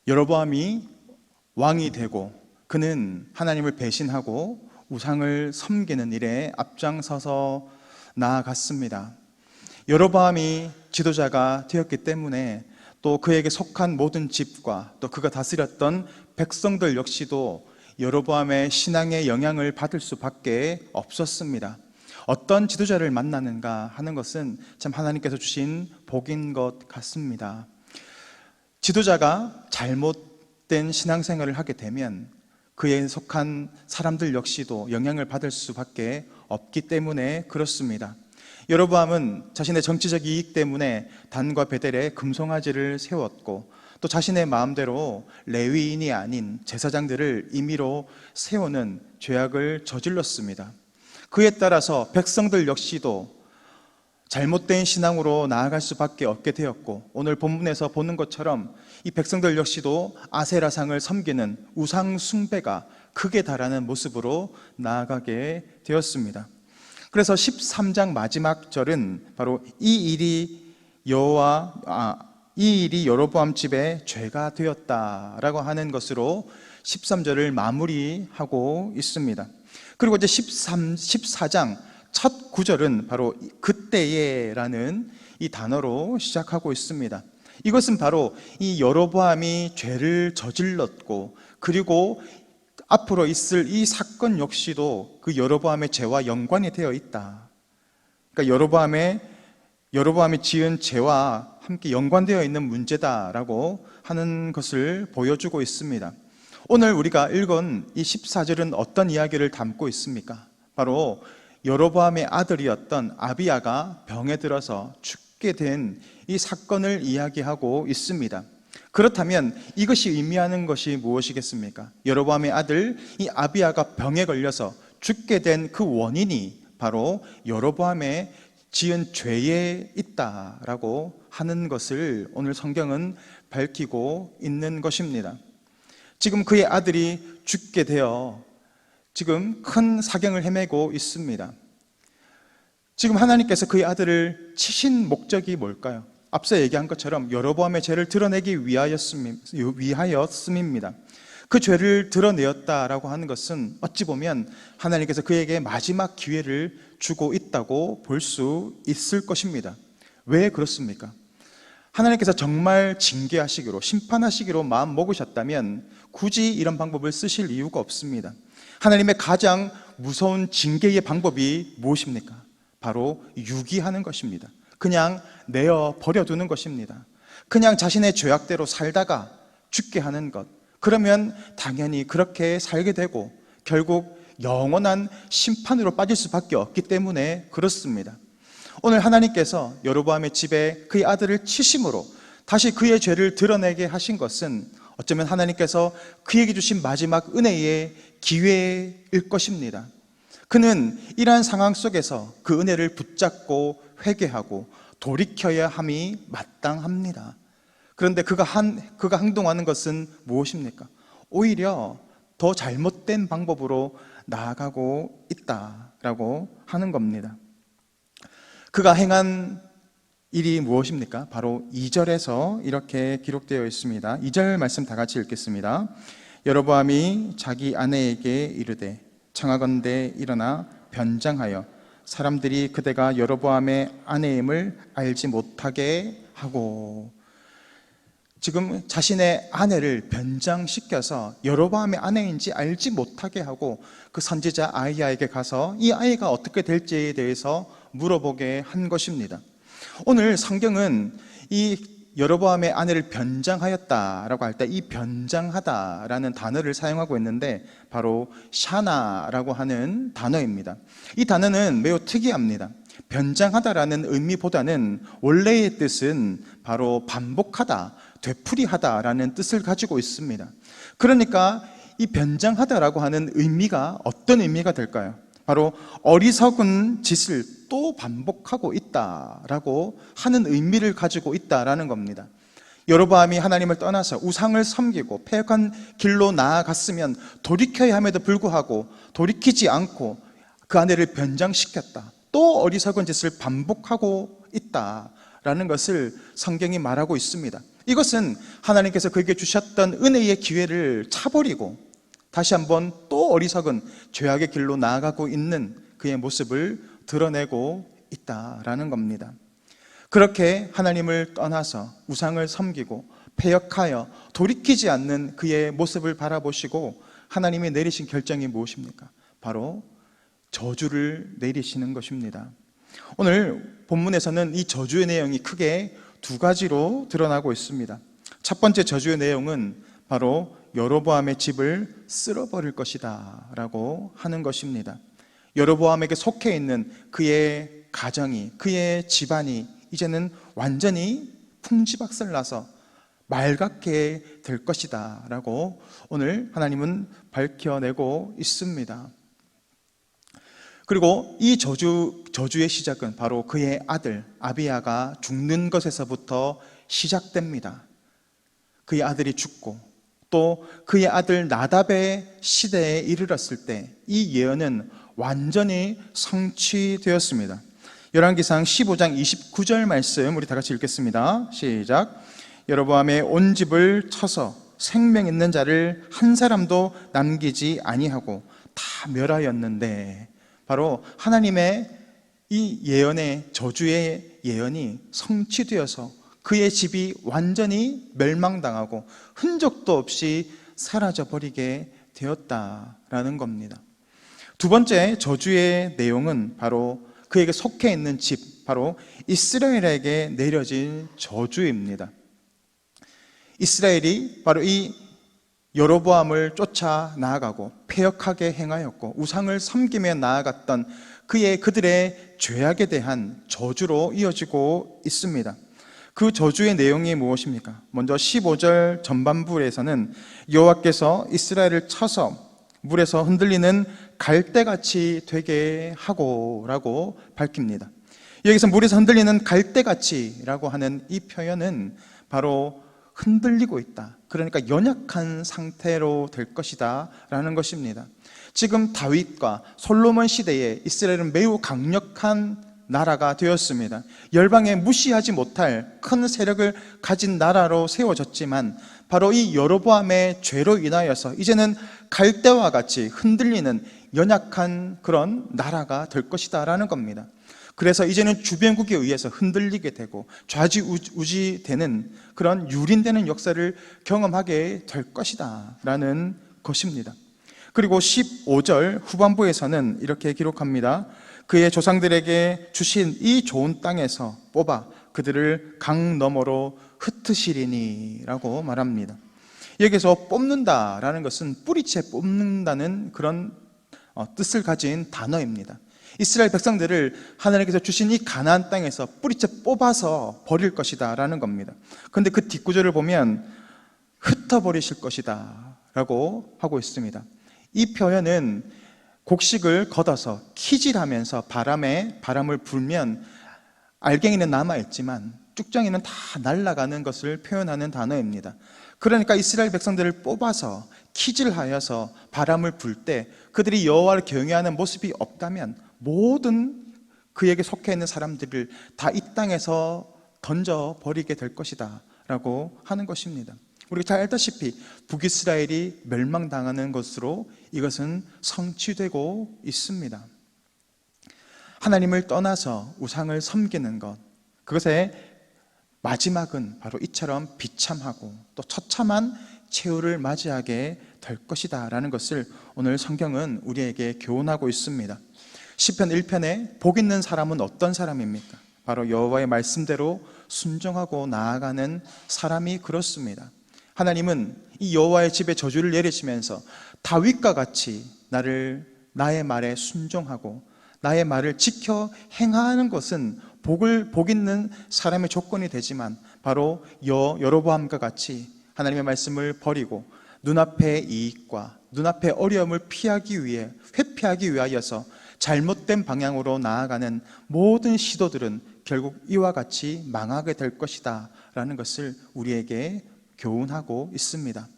여로보암이 왕이 되고 그는 하나님을 배신하고 우상을 섬기는 일에 앞장서서 나아갔습니다. 여로보암이 지도자가 되었기 때문에 또 그에게 속한 모든 집과 또 그가 다스렸던 백성들 역시도 여로보암의 신앙의 영향을 받을 수밖에 없었습니다. 어떤 지도자를 만나는가 하는 것은 참 하나님께서 주신 복인 것 같습니다. 지도자가 잘못된 신앙생활을 하게 되면 그에 속한 사람들 역시도 영향을 받을 수밖에 없기 때문에 그렇습니다. 여로보암은 자신의 정치적 이익 때문에 단과 베델에 금송아지를 세웠고 또 자신의 마음대로 레위인이 아닌 제사장들을 임의로 세우는 죄악을 저질렀습니다. 그에 따라서 백성들 역시도 잘못된 신앙으로 나아갈 수밖에 없게 되었고, 오늘 본문에서 보는 것처럼 이 백성들 역시도 아세라상을 섬기는 우상 숭배가 극에 달하는 모습으로 나아가게 되었습니다. 그래서 13장 마지막 절은 바로 이 일이 여로보암 집의 죄가 되었다라고 하는 것으로 13절을 마무리하고 있습니다. 그리고 이제 14장 첫 구절은 바로 그때에라는 이 단어로 시작하고 있습니다. 이것은 바로 이 여로보암이 죄를 저질렀고 그리고 앞으로 있을 이 사건 역시도 그 여로보암의 죄와 연관이 되어 있다. 그러니까 여로보암이 지은 죄와 함께 연관되어 있는 문제다라고 하는 것을 보여주고 있습니다. 오늘 우리가 읽은 이 14절은 어떤 이야기를 담고 있습니까? 바로 여로보암의 아들이었던 아비야가 병에 들어서 죽게 된 이 사건을 이야기하고 있습니다. 그렇다면 이것이 의미하는 것이 무엇이겠습니까? 여로보암의 아들 이 아비야가 병에 걸려서 죽게 된 그 원인이 바로 여로보암의 지은 죄에 있다라고 하는 것을 오늘 성경은 밝히고 있는 것입니다. 지금 그의 아들이 죽게 되어 지금 큰 사경을 헤매고 있습니다. 지금 하나님께서 그의 아들을 치신 목적이 뭘까요? 앞서 얘기한 것처럼 여로보암의 죄를 드러내기 위하였음입니다. 그 죄를 드러내었다라고 하는 것은 어찌 보면 하나님께서 그에게 마지막 기회를 주고 있다고 볼 수 있을 것입니다. 왜 그렇습니까? 하나님께서 정말 징계하시기로, 심판하시기로 마음 먹으셨다면 굳이 이런 방법을 쓰실 이유가 없습니다. 하나님의 가장 무서운 징계의 방법이 무엇입니까? 바로 유기하는 것입니다. 그냥 내어 버려두는 것입니다. 그냥 자신의 죄악대로 살다가 죽게 하는 것. 그러면 당연히 그렇게 살게 되고 결국 영원한 심판으로 빠질 수밖에 없기 때문에 그렇습니다. 오늘 하나님께서 여로보암의 집에 그의 아들을 치심으로 다시 그의 죄를 드러내게 하신 것은 어쩌면 하나님께서 그에게 주신 마지막 은혜의 기회일 것입니다. 그는 이러한 상황 속에서 그 은혜를 붙잡고 회개하고 돌이켜야 함이 마땅합니다. 그런데 그가 행동하는 것은 무엇입니까? 오히려 더 잘못된 방법으로 나아가고 있다라고 하는 겁니다. 그가 행한 일이 무엇입니까? 바로 2절에서 이렇게 기록되어 있습니다. 2절 말씀 다 같이 읽겠습니다. 여로보암이 자기 아내에게 이르되 청하건대 일어나 변장하여 사람들이 그대가 여로보암의 아내임을 알지 못하게 하고, 지금 자신의 아내를 변장시켜서 여로보암의 아내인지 알지 못하게 하고 그 선지자 아히야에게 가서 이 아이가 어떻게 될지에 대해서 물어보게 한 것입니다. 오늘 성경은 이 여로보암의 아내를 변장하였다라고 할 때 이 변장하다라는 단어를 사용하고 있는데 바로 샤나라고 하는 단어입니다. 이 단어는 매우 특이합니다. 변장하다라는 의미보다는 원래의 뜻은 바로 반복하다, 되풀이하다라는 뜻을 가지고 있습니다. 그러니까 이 변장하다라고 하는 의미가 어떤 의미가 될까요? 바로 어리석은 짓을 또 반복하고 있다라고 하는 의미를 가지고 있다라는 겁니다. 여로보암이 하나님을 떠나서 우상을 섬기고 패역한 길로 나아갔으면 돌이켜야 함에도 불구하고 돌이키지 않고 그 아내를 변장시켰다, 또 어리석은 짓을 반복하고 있다라는 것을 성경이 말하고 있습니다. 이것은 하나님께서 그에게 주셨던 은혜의 기회를 차버리고 다시 한번 또 어리석은 죄악의 길로 나아가고 있는 그의 모습을 드러내고 있다라는 겁니다. 그렇게 하나님을 떠나서 우상을 섬기고 패역하여 돌이키지 않는 그의 모습을 바라보시고 하나님이 내리신 결정이 무엇입니까? 바로 저주를 내리시는 것입니다. 오늘 본문에서는 이 저주의 내용이 크게 두 가지로 드러나고 있습니다. 첫 번째 저주의 내용은 바로 여로보암의 집을 쓸어버릴 것이다 라고 하는 것입니다. 여로보암에게 속해 있는 그의 가정이, 그의 집안이 이제는 완전히 풍지박살나서 맑게 될 것이다 라고 오늘 하나님은 밝혀내고 있습니다. 그리고 이 저주의 시작은 바로 그의 아들 아비야가 죽는 것에서부터 시작됩니다. 그의 아들이 죽고 또 그의 아들 나답의 시대에 이르렀을 때 이 예언은 완전히 성취되었습니다. 열왕기상 15장 29절 말씀 우리 다 같이 읽겠습니다. 시작. 여로보암의 온 집을 쳐서 생명 있는 자를 한 사람도 남기지 아니하고 다 멸하였는데, 바로 하나님의 이 예언의 저주의 예언이 성취되어서 그의 집이 완전히 멸망당하고 흔적도 없이 사라져버리게 되었다라는 겁니다. 두 번째 저주의 내용은 바로 그에게 속해 있는 집, 바로 이스라엘에게 내려진 저주입니다. 이스라엘이 바로 이 여로보암을 쫓아 나아가고 패역하게 행하였고 우상을 섬기며 나아갔던 그들의 죄악에 대한 저주로 이어지고 있습니다. 그 저주의 내용이 무엇입니까? 먼저 15절 전반부에서는 여호와께서 이스라엘을 쳐서 물에서 흔들리는 갈대같이 되게 하고 라고 밝힙니다. 여기서 물에서 흔들리는 갈대같이라고 하는 이 표현은 바로 흔들리고 있다, 그러니까 연약한 상태로 될 것이다 라는 것입니다. 지금 다윗과 솔로몬 시대에 이스라엘은 매우 강력한 나라가 되었습니다. 열방에 무시하지 못할 큰 세력을 가진 나라로 세워졌지만 바로 이 여로보암의 죄로 인하여서 이제는 갈대와 같이 흔들리는 연약한 그런 나라가 될 것이다 라는 겁니다. 그래서 이제는 주변국에 의해서 흔들리게 되고 좌지우지되는 그런 유린되는 역사를 경험하게 될 것이다 라는 것입니다. 그리고 15절 후반부에서는 이렇게 기록합니다. 그의 조상들에게 주신 이 좋은 땅에서 뽑아 그들을 강 너머로 흩으시리니 라고 말합니다. 여기서 뽑는다라는 것은 뿌리채 뽑는다는 그런 뜻을 가진 단어입니다. 이스라엘 백성들을 하나님께서 주신 이 가나안 땅에서 뿌리채 뽑아서 버릴 것이다 라는 겁니다. 그런데 그 뒷구절을 보면 흩어버리실 것이다 라고 하고 있습니다. 이 표현은 곡식을 걷어서 키질하면서 바람을 불면 알갱이는 남아있지만 쭉정이는 다 날아가는 것을 표현하는 단어입니다. 그러니까 이스라엘 백성들을 뽑아서 키질하여서 바람을 불 때 그들이 여호와를 경외하는 모습이 없다면 모든 그에게 속해 있는 사람들을 다 이 땅에서 던져버리게 될 것이다 라고 하는 것입니다. 우리가 잘 알다시피 북이스라엘이 멸망당하는 것으로 이것은 성취되고 있습니다. 하나님을 떠나서 우상을 섬기는 것, 그것의 마지막은 바로 이처럼 비참하고 또 처참한 최후를 맞이하게 될 것이다 라는 것을 오늘 성경은 우리에게 교훈하고 있습니다. 시편 1편에 복 있는 사람은 어떤 사람입니까? 바로 여호와의 말씀대로 순종하고 나아가는 사람이 그렇습니다. 하나님은 이 여호와의 집에 저주를 내리시면서 다윗과 같이 나의 말에 순종하고 나의 말을 지켜 행하는 것은 복 있는 사람의 조건이 되지만 바로 여로보암과 같이 하나님의 말씀을 버리고 눈앞의 이익과 눈앞의 어려움을 회피하기 위하여서 잘못된 방향으로 나아가는 모든 시도들은 결국 이와 같이 망하게 될 것이다 라는 것을 우리에게 교훈하고 있습니다.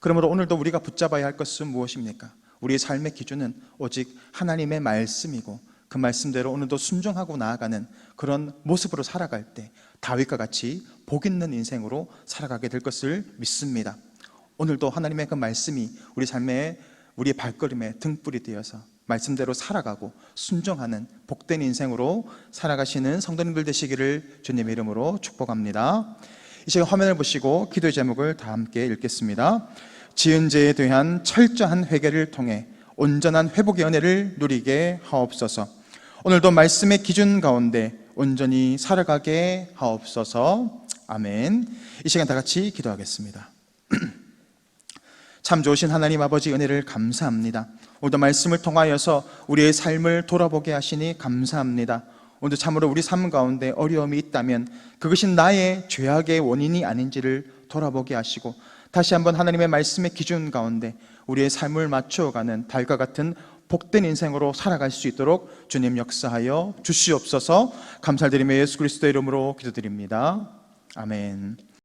그러므로 오늘도 우리가 붙잡아야 할 것은 무엇입니까? 우리의 삶의 기준은 오직 하나님의 말씀이고 그 그 말씀대로 오늘도 순종하고 나아가는 그런 모습으로 살아갈 때 다윗과 같이 복 있는 인생으로 살아가게 될 것을 믿습니다. 오늘도 하나님의 그 말씀이 우리 삶의 우리의 발걸음에 등불이 되어서 말씀대로 살아가고 순종하는 복된 인생으로 살아가시는 성도님들 되시기를 주님의 이름으로 축복합니다. 이 시간 화면을 보시고 기도의 제목을 다 함께 읽겠습니다. 지은 죄에 대한 철저한 회개를 통해 온전한 회복의 은혜를 누리게 하옵소서. 오늘도 말씀의 기준 가운데 온전히 살아가게 하옵소서. 아멘. 이 시간 다 같이 기도하겠습니다. 참 좋으신 하나님 아버지 은혜를 감사합니다. 오늘도 말씀을 통하여서 우리의 삶을 돌아보게 하시니 감사합니다. 오늘도 참으로 우리 삶 가운데 어려움이 있다면 그것이 나의 죄악의 원인이 아닌지를 돌아보게 하시고 다시 한번 하나님의 말씀의 기준 가운데 우리의 삶을 맞추어가는 달과 같은 복된 인생으로 살아갈 수 있도록 주님 역사하여 주시옵소서. 감사드리며 예수 그리스도의 이름으로 기도드립니다. 아멘.